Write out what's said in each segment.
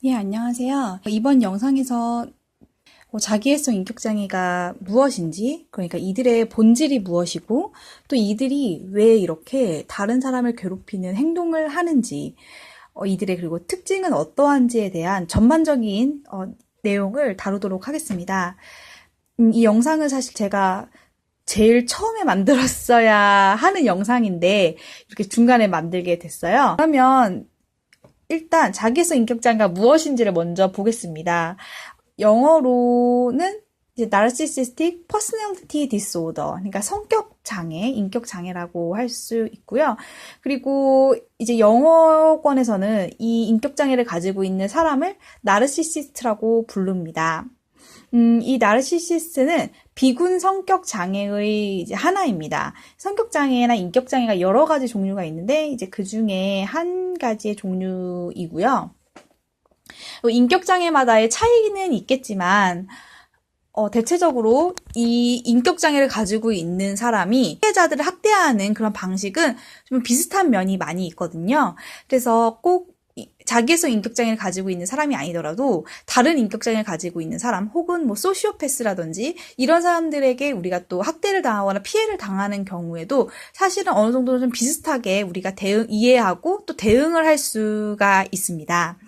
예, 안녕하세요. 이번 영상에서 자기애성 인격장애가 무엇인지, 그러니까 이들의 본질이 무엇이고, 또 이들이 왜 이렇게 다른 사람을 괴롭히는 행동을 하는지, 이들의 그리고 특징은 어떠한지에 대한 전반적인 내용을 다루도록 하겠습니다. 이 영상은 사실 제가 제일 처음에 만들었어야 하는 영상인데, 이렇게 중간에 만들게 됐어요. 그러면 일단 자기애성 인격장애가 무엇인지를 먼저 보겠습니다. 영어로는 이제 Narcissistic Personality Disorder, 그러니까 성격 장애, 인격 장애라고 할 수 있고요. 그리고 이제 영어권에서는 이 인격 장애를 가지고 있는 사람을 나르시시스트라고 부릅니다. 이 나르시시스트는 비군 성격 장애의 이제 하나입니다. 성격 장애나 인격 장애가 여러 가지 종류가 있는데 이제 그 중에 한 가지의 종류이고요. 인격 장애마다의 차이는 있겠지만 대체적으로 이 인격 장애를 가지고 있는 사람이 피해자들을 학대하는 그런 방식은 좀 비슷한 면이 많이 있거든요. 그래서 꼭 자기애성 인격장애를 가지고 있는 사람이 아니더라도 다른 인격장애를 가지고 있는 사람 혹은 뭐 소시오패스라든지 이런 사람들에게 우리가 또 학대를 당하거나 피해를 당하는 경우에도 사실은 어느 정도는 좀 비슷하게 우리가 이해하고 또 대응을 할 수가 있습니다.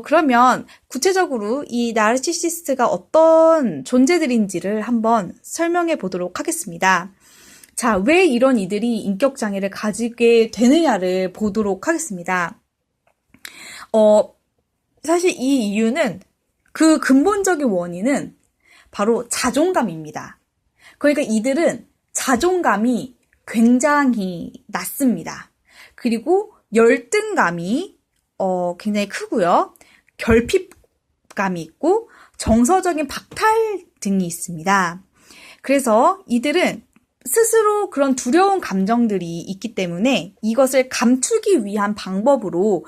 그러면 구체적으로 이 나르시시스트가 어떤 존재들인지를 한번 설명해 보도록 하겠습니다. 자, 왜 이런 이들이 인격장애를 가지게 되느냐를 보도록 하겠습니다. 사실 이 이유는 그 근본적인 원인은 바로 자존감입니다. 그러니까 이들은 자존감이 굉장히 낮습니다. 그리고 열등감이 굉장히 크고요. 결핍감이 있고 정서적인 박탈 등이 있습니다. 그래서 이들은 스스로 그런 두려운 감정들이 있기 때문에 이것을 감추기 위한 방법으로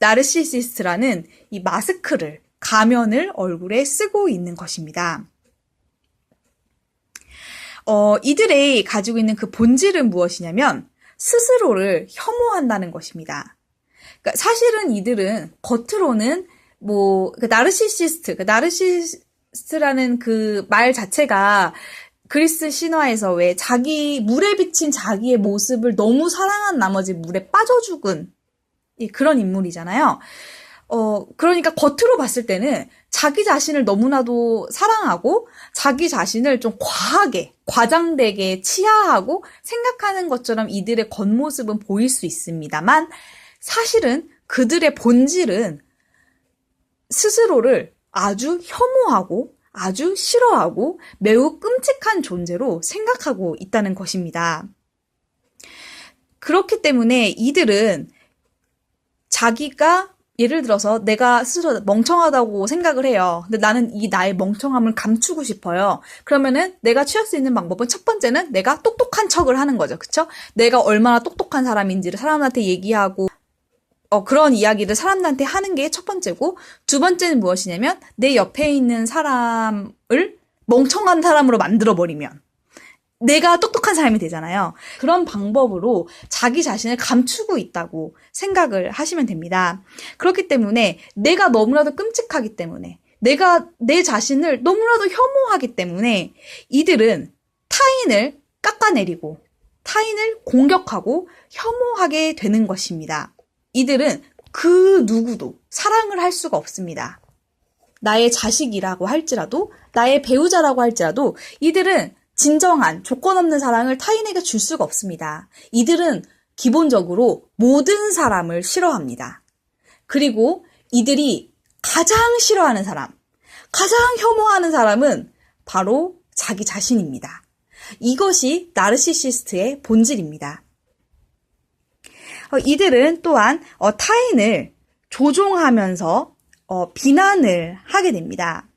나르시시스트라는 이 마스크를, 가면을 얼굴에 쓰고 있는 것입니다. 이들이 가지고 있는 그 본질은 무엇이냐면 스스로를 혐오한다는 것입니다. 그러니까 사실은 이들은 겉으로는 나르시시스트라는 그 말 자체가 그리스 신화에서 왜 물에 비친 자기의 모습을 너무 사랑한 나머지 물에 빠져 죽은 그런 인물이잖아요. 그러니까 겉으로 봤을 때는 자기 자신을 너무나도 사랑하고 자기 자신을 좀 과장되게 치하하고 생각하는 것처럼 이들의 겉모습은 보일 수 있습니다만 사실은 그들의 본질은 스스로를 아주 혐오하고 아주 싫어하고 매우 끔찍한 존재로 생각하고 있다는 것입니다. 그렇기 때문에 이들은 자기가 예를 들어서 내가 스스로 멍청하다고 생각을 해요. 근데 나는 이 나의 멍청함을 감추고 싶어요. 그러면은 내가 취할 수 있는 방법은 첫 번째는 내가 똑똑한 척을 하는 거죠. 그쵸? 내가 얼마나 똑똑한 사람인지를 사람한테 얘기하고 그런 이야기를 사람들한테 하는 게 첫 번째고, 두 번째는 무엇이냐면 내 옆에 있는 사람을 멍청한 사람으로 만들어버리면 내가 똑똑한 사람이 되잖아요. 그런 방법으로 자기 자신을 감추고 있다고 생각을 하시면 됩니다. 그렇기 때문에 내가 너무나도 끔찍하기 때문에 내가 내 자신을 너무나도 혐오하기 때문에 이들은 타인을 깎아내리고 타인을 공격하고 혐오하게 되는 것입니다. 이들은 그 누구도 사랑을 할 수가 없습니다. 나의 자식이라고 할지라도 나의 배우자라고 할지라도 이들은 진정한 조건 없는 사랑을 타인에게 줄 수가 없습니다. 이들은 기본적으로 모든 사람을 싫어합니다. 그리고 이들이 가장 싫어하는 사람, 가장 혐오하는 사람은 바로 자기 자신입니다. 이것이 나르시시스트의 본질입니다. 이들은 또한 타인을 조종하면서 비난을 하게 됩니다.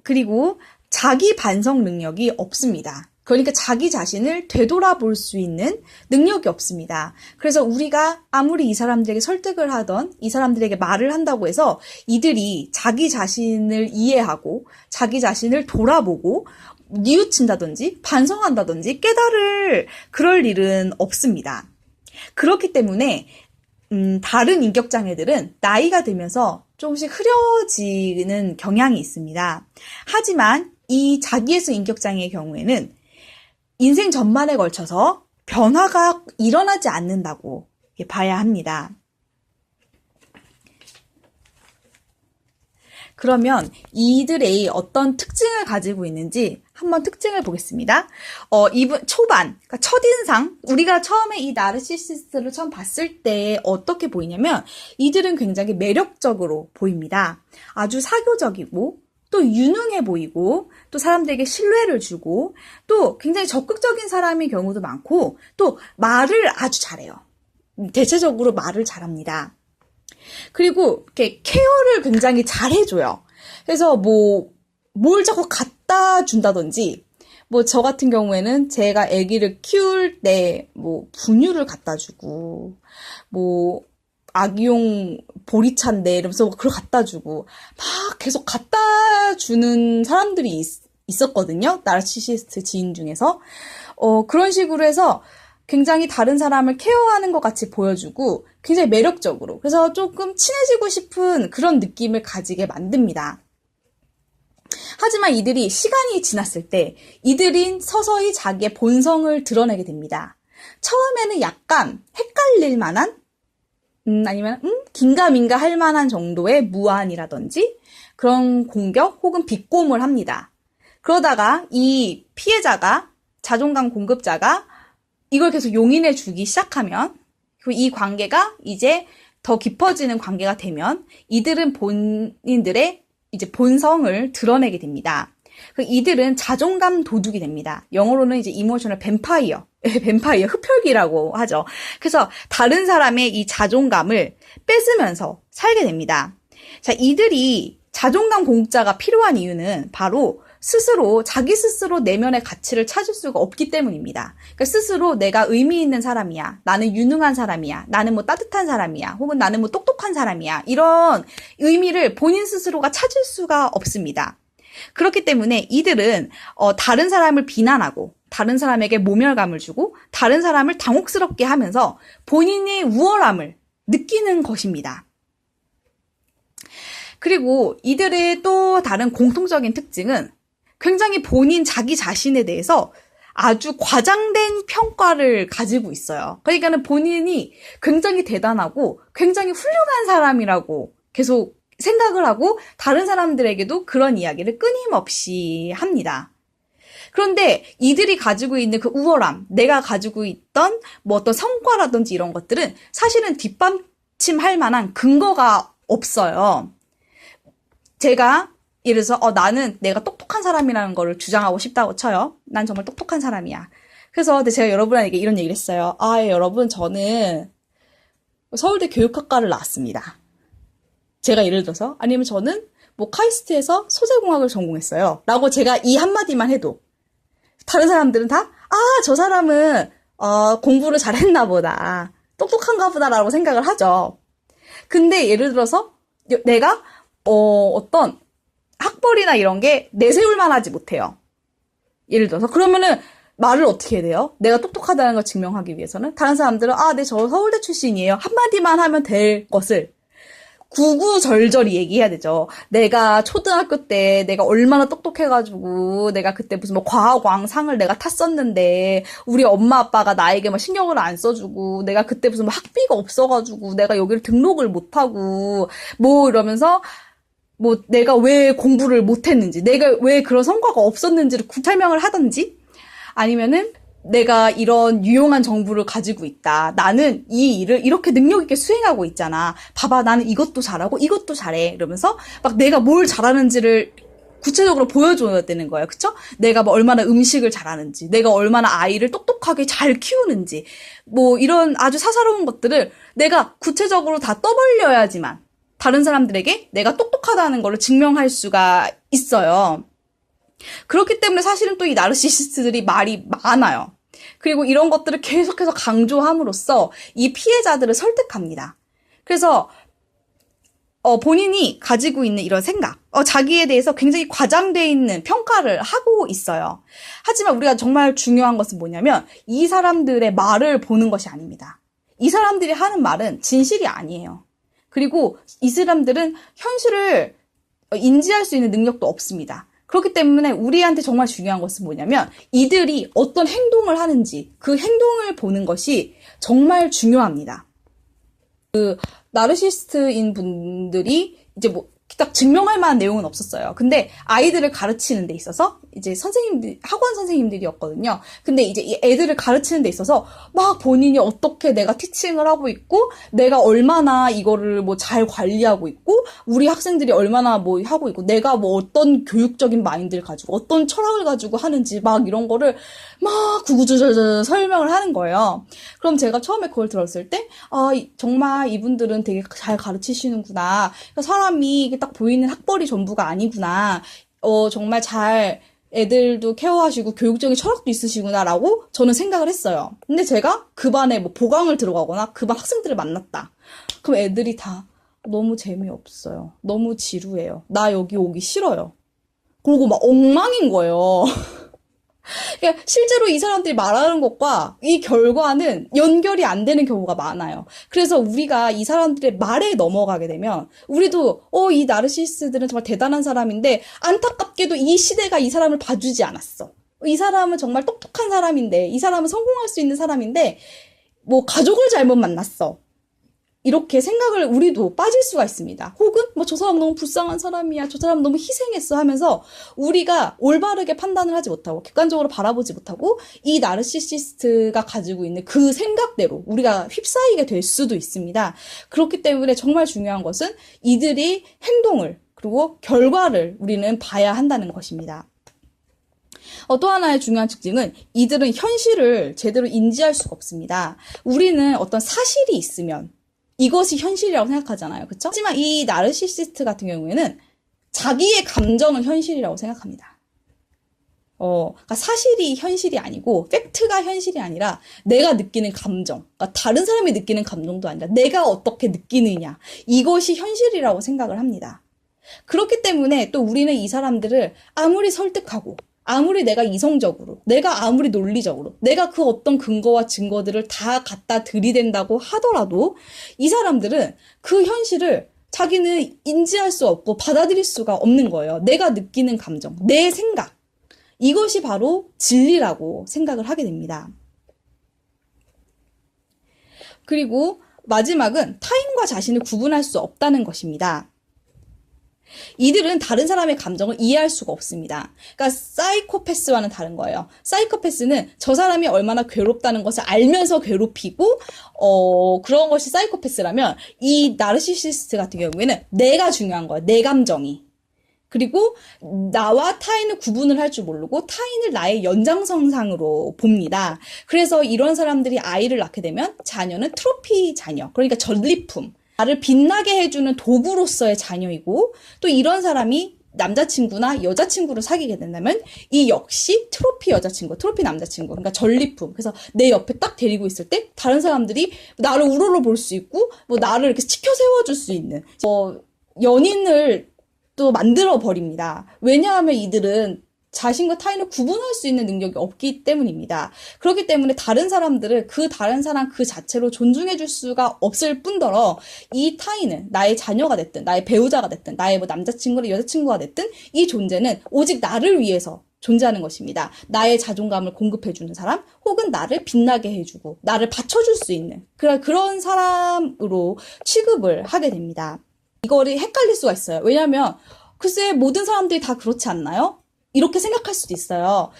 그리고 자기 반성 능력이 없습니다. 그러니까 자기 자신을 되돌아볼 수 있는 능력이 없습니다. 그래서 우리가 아무리 이 사람들에게 설득을 하던 이 사람들에게 말을 한다고 해서 이들이 자기 자신을 이해하고 자기 자신을 돌아보고 뉘우친다든지 반성한다든지 깨달을 그럴 일은 없습니다. 그렇기 때문에 다른 인격 장애들은 나이가 들면서 조금씩 흐려지는 경향이 있습니다. 하지만 이 자기애수 인격 장애의 경우에는 인생 전반에 걸쳐서 변화가 일어나지 않는다고 봐야 합니다. 그러면 이들의 어떤 특징을 가지고 있는지 한번 특징을 보겠습니다. 이분 초반, 그러니까 첫인상, 우리가 처음에 이 나르시시스트를 처음 봤을 때 어떻게 보이냐면 이들은 굉장히 매력적으로 보입니다. 아주 사교적이고 또 유능해 보이고 또 사람들에게 신뢰를 주고 또 굉장히 적극적인 사람의 경우도 많고 또 말을 아주 잘해요. 대체적으로 말을 잘합니다. 그리고 이렇게 케어를 굉장히 잘 해줘요. 그래서 뭘 자꾸 갖다 준다든지, 저 같은 경우에는 제가 아기를 키울 때 분유를 갖다 주고, 아기용 보리차인데 이러면서 그걸 갖다 주고, 막 계속 갖다 주는 사람들이 있었거든요. 나르시시스트 지인 중에서. 그런 식으로 해서 굉장히 다른 사람을 케어하는 것 같이 보여주고 굉장히 매력적으로, 그래서 조금 친해지고 싶은 그런 느낌을 가지게 만듭니다. 하지만 이들이 시간이 지났을 때 이들이 서서히 자기의 본성을 드러내게 됩니다. 처음에는 약간 헷갈릴 만한 아니면 긴가민가 할 만한 정도의 무안이라든지 그런 공격 혹은 비꼬음을 합니다. 그러다가 이 피해자가, 자존감 공급자가 이걸 계속 용인해 주기 시작하면, 그리고 이 관계가 이제 더 깊어지는 관계가 되면 이들은 본인들의 이제 본성을 드러내게 됩니다. 이들은 자존감 도둑이 됩니다. 영어로는 이제 이모셔널 뱀파이어, 흡혈귀라고 하죠. 그래서 다른 사람의 이 자존감을 뺏으면서 살게 됩니다. 자, 이들이 자존감 공급자가 필요한 이유는 바로 자기 스스로 내면의 가치를 찾을 수가 없기 때문입니다. 그러니까 스스로 내가 의미 있는 사람이야, 나는 유능한 사람이야, 나는 따뜻한 사람이야, 혹은 나는 똑똑한 사람이야, 이런 의미를 본인 스스로가 찾을 수가 없습니다. 그렇기 때문에 이들은 다른 사람을 비난하고 다른 사람에게 모멸감을 주고 다른 사람을 당혹스럽게 하면서 본인의 우월함을 느끼는 것입니다. 그리고 이들의 또 다른 공통적인 특징은 굉장히 자기 자신에 대해서 아주 과장된 평가를 가지고 있어요. 그러니까는 본인이 굉장히 대단하고 굉장히 훌륭한 사람이라고 계속 생각을 하고 다른 사람들에게도 그런 이야기를 끊임없이 합니다. 그런데 이들이 가지고 있는 그 우월함, 내가 가지고 있던 어떤 성과라든지 이런 것들은 사실은 뒷받침할 만한 근거가 없어요. 제가 예를 들어서 나는 내가 똑똑한 사람이라는 거를 주장하고 싶다고 쳐요. 난 정말 똑똑한 사람이야. 그래서 근데 제가 여러분에게 이런 얘기를 했어요. 여러분, 저는 서울대 교육학과를 나왔습니다. 제가 예를 들어서, 아니면 저는 카이스트에서 소재공학을 전공했어요. 라고 제가 이 한마디만 해도 다른 사람들은 다 저 사람은 공부를 잘했나 보다, 똑똑한가 보다라고 생각을 하죠. 근데 예를 들어서 내가 어떤 학벌이나 이런 게 내세울 만하지 못해요. 예를 들어서 그러면은 말을 어떻게 해야 돼요? 내가 똑똑하다는 걸 증명하기 위해서는 다른 사람들은 네, 저 서울대 출신이에요, 한마디만 하면 될 것을 구구절절히 얘기해야 되죠. 내가 초등학교 때 내가 얼마나 똑똑해가지고 내가 그때 무슨 과학왕상을 내가 탔었는데 우리 엄마 아빠가 나에게 신경을 안 써주고 내가 그때 무슨 학비가 없어가지고 내가 여기를 등록을 못하고 이러면서 내가 왜 공부를 못했는지, 내가 왜 그런 성과가 없었는지를 설명을 하든지, 아니면은 내가 이런 유용한 정보를 가지고 있다, 나는 이 일을 이렇게 능력 있게 수행하고 있잖아, 봐봐, 나는 이것도 잘하고 이것도 잘해, 이러면서 내가 뭘 잘하는지를 구체적으로 보여줘야 되는 거예요. 그쵸? 내가 얼마나 음식을 잘하는지, 내가 얼마나 아이를 똑똑하게 잘 키우는지, 이런 아주 사사로운 것들을 내가 구체적으로 다 떠벌려야지만 다른 사람들에게 내가 똑똑하다는 걸 증명할 수가 있어요. 그렇기 때문에 사실은 또 이 나르시시스트들이 말이 많아요. 그리고 이런 것들을 계속해서 강조함으로써 이 피해자들을 설득합니다. 그래서 본인이 가지고 있는 이런 생각, 자기에 대해서 굉장히 과장되어 있는 평가를 하고 있어요. 하지만 우리가 정말 중요한 것은 뭐냐면 이 사람들의 말을 보는 것이 아닙니다. 이 사람들이 하는 말은 진실이 아니에요. 그리고 이 사람들은 현실을 인지할 수 있는 능력도 없습니다. 그렇기 때문에 우리한테 정말 중요한 것은 뭐냐면 이들이 어떤 행동을 하는지 그 행동을 보는 것이 정말 중요합니다. 나르시스트인 분들이 이제 뭐 딱 증명할 만한 내용은 없었어요. 근데 아이들을 가르치는 데 있어서 이제 선생님들, 학원 선생님들이었거든요. 근데 이제 이 애들을 가르치는 데 있어서 막 본인이 어떻게 내가 티칭을 하고 있고 내가 얼마나 이거를 뭐 잘 관리하고 있고 우리 학생들이 얼마나 뭐 하고 있고 내가 뭐 어떤 교육적인 마인드를 가지고 어떤 철학을 가지고 하는지 막 이런 거를 막 구구절절 설명을 하는 거예요. 그럼 제가 처음에 그걸 들었을 때 정말 이분들은 되게 잘 가르치시는구나. 그러니까 사람이 이게 딱 보이는 학벌이 전부가 아니구나. 정말 잘 애들도 케어하시고 교육적인 철학도 있으시구나라고 저는 생각을 했어요. 근데 제가 그 반에 뭐 보강을 들어가거나 그 반 학생들을 만났다. 그럼 애들이 다 너무 재미없어요. 너무 지루해요. 나 여기 오기 싫어요. 그리고 막 엉망인 거예요. 그러니까 실제로 이 사람들이 말하는 것과 이 결과는 연결이 안 되는 경우가 많아요. 그래서 우리가 이 사람들의 말에 넘어가게 되면 우리도 이 나르시스트들은 정말 대단한 사람인데 안타깝게도 이 시대가 이 사람을 봐주지 않았어. 이 사람은 정말 똑똑한 사람인데 이 사람은 성공할 수 있는 사람인데 뭐 가족을 잘못 만났어. 이렇게 생각을 우리도 빠질 수가 있습니다. 혹은 뭐 저 사람 너무 불쌍한 사람이야. 저 사람 너무 희생했어 하면서 우리가 올바르게 판단을 하지 못하고 객관적으로 바라보지 못하고 이 나르시시스트가 가지고 있는 그 생각대로 우리가 휩싸이게 될 수도 있습니다. 그렇기 때문에 정말 중요한 것은 이들이 행동을 그리고 결과를 우리는 봐야 한다는 것입니다. 또 하나의 중요한 특징은 이들은 현실을 제대로 인지할 수가 없습니다. 우리는 어떤 사실이 있으면 이것이 현실이라고 생각하잖아요. 그렇죠? 하지만 이 나르시시스트 같은 경우에는 자기의 감정은 현실이라고 생각합니다. 그러니까 사실이 현실이 아니고 팩트가 현실이 아니라 내가 느끼는 감정, 그러니까 다른 사람이 느끼는 감정도 아니라 내가 어떻게 느끼느냐 이것이 현실이라고 생각을 합니다. 그렇기 때문에 또 우리는 이 사람들을 아무리 설득하고 아무리 내가 이성적으로, 내가 아무리 논리적으로, 내가 그 어떤 근거와 증거들을 다 갖다 들이댄다고 하더라도 이 사람들은 그 현실을 자기는 인지할 수 없고 받아들일 수가 없는 거예요. 내가 느끼는 감정, 내 생각. 이것이 바로 진리라고 생각을 하게 됩니다. 그리고 마지막은 타인과 자신을 구분할 수 없다는 것입니다. 이들은 다른 사람의 감정을 이해할 수가 없습니다. 그러니까 사이코패스와는 다른 거예요. 사이코패스는 저 사람이 얼마나 괴롭다는 것을 알면서 괴롭히고 그런 것이 사이코패스라면 이 나르시시스트 같은 경우에는 내가 중요한 거예요. 내 감정이. 그리고 나와 타인을 구분을 할 줄 모르고 타인을 나의 연장선상으로 봅니다. 그래서 이런 사람들이 아이를 낳게 되면 자녀는 트로피 자녀, 그러니까 전리품. 나를 빛나게 해주는 도구로서의 자녀이고 또 이런 사람이 남자친구나 여자친구를 사귀게 된다면 이 역시 트로피 여자친구, 트로피 남자친구, 그러니까 전리품. 그래서 내 옆에 딱 데리고 있을 때 다른 사람들이 나를 우러러 볼 수 있고 뭐 나를 이렇게 치켜 세워줄 수 있는 연인을 또 만들어 버립니다. 왜냐하면 이들은 자신과 타인을 구분할 수 있는 능력이 없기 때문입니다. 그렇기 때문에 다른 사람들을 그 다른 사람 그 자체로 존중해 줄 수가 없을 뿐더러 이 타인은 나의 자녀가 됐든 나의 배우자가 됐든 나의 뭐 남자친구나 여자친구가 됐든 이 존재는 오직 나를 위해서 존재하는 것입니다. 나의 자존감을 공급해주는 사람 혹은 나를 빛나게 해주고 나를 받쳐줄 수 있는 그런 사람으로 취급을 하게 됩니다. 이거를 헷갈릴 수가 있어요. 왜냐하면 글쎄 모든 사람들이 다 그렇지 않나요? 이렇게 생각할 수도 있어요.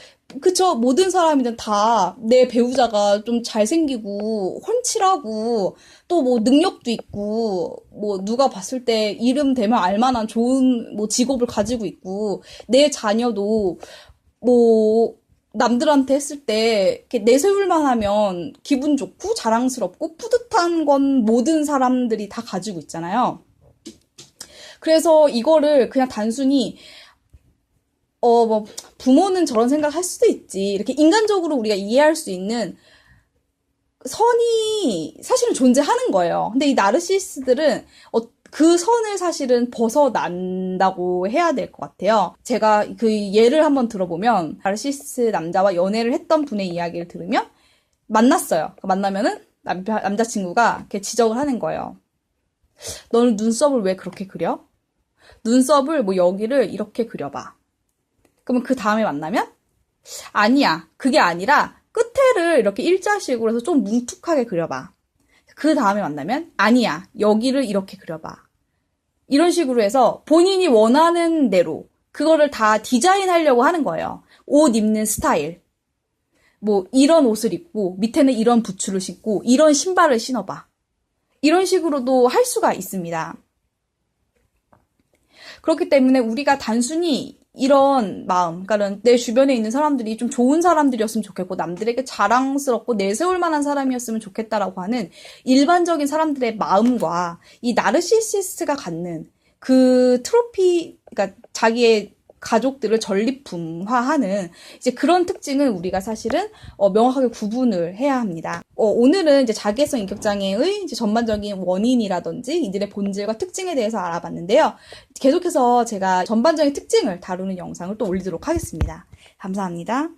그쵸? 모든 사람이든 다 내 배우자가 좀 잘생기고 훤칠하고 또 뭐 능력도 있고 뭐 누가 봤을 때 이름 대면 알만한 좋은 뭐 직업을 가지고 있고 내 자녀도 뭐 남들한테 했을 때 이렇게 내세울만 하면 기분 좋고 자랑스럽고 뿌듯한 건 모든 사람들이 다 가지고 있잖아요. 그래서 이거를 그냥 단순히 뭐 부모는 저런 생각 할 수도 있지. 이렇게 인간적으로 우리가 이해할 수 있는 선이 사실은 존재하는 거예요. 근데 이 나르시스들은 그 선을 사실은 벗어난다고 해야 될 것 같아요. 제가 그 예를 한번 들어보면 나르시스 남자와 연애를 했던 분의 이야기를 들으면 만났어요. 만나면은 남자친구가 이렇게 지적을 하는 거예요. 너는 눈썹을 왜 그렇게 그려? 눈썹을 뭐 여기를 이렇게 그려봐. 그러면 그 다음에 만나면 아니야. 그게 아니라 끝에를 이렇게 일자식으로 해서 좀 뭉툭하게 그려봐. 그 다음에 만나면 아니야. 여기를 이렇게 그려봐. 이런 식으로 해서 본인이 원하는 대로 그거를 다 디자인하려고 하는 거예요. 옷 입는 스타일. 뭐 이런 옷을 입고 밑에는 이런 부츠를 신고 이런 신발을 신어봐. 이런 식으로도 할 수가 있습니다. 그렇기 때문에 우리가 단순히 이런 마음, 그러니까 내 주변에 있는 사람들이 좀 좋은 사람들이었으면 좋겠고 남들에게 자랑스럽고 내세울 만한 사람이었으면 좋겠다라고 하는 일반적인 사람들의 마음과 이 나르시시스트가 갖는 그 트로피, 그러니까 자기의 가족들을 전리품화하는 이제 그런 특징은 우리가 사실은 명확하게 구분을 해야 합니다. 오늘은 이제 자기애성 인격장애의 이제 전반적인 원인이라든지 이들의 본질과 특징에 대해서 알아봤는데요. 계속해서 제가 전반적인 특징을 다루는 영상을 또 올리도록 하겠습니다. 감사합니다.